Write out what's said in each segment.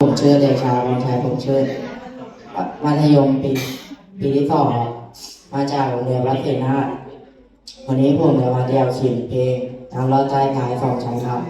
ผมชื่อเดชาวันชัยผมชื่อมัธยมปีที่2ครับมาจากโรงเรียนวัดเสนาวันนี้ผมจะมาเดี่ยวเขียนเพลงตามรอดใต้กายสองชั้นครับ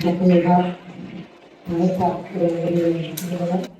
โอเคครับให้กับโรงเรียนนะครับ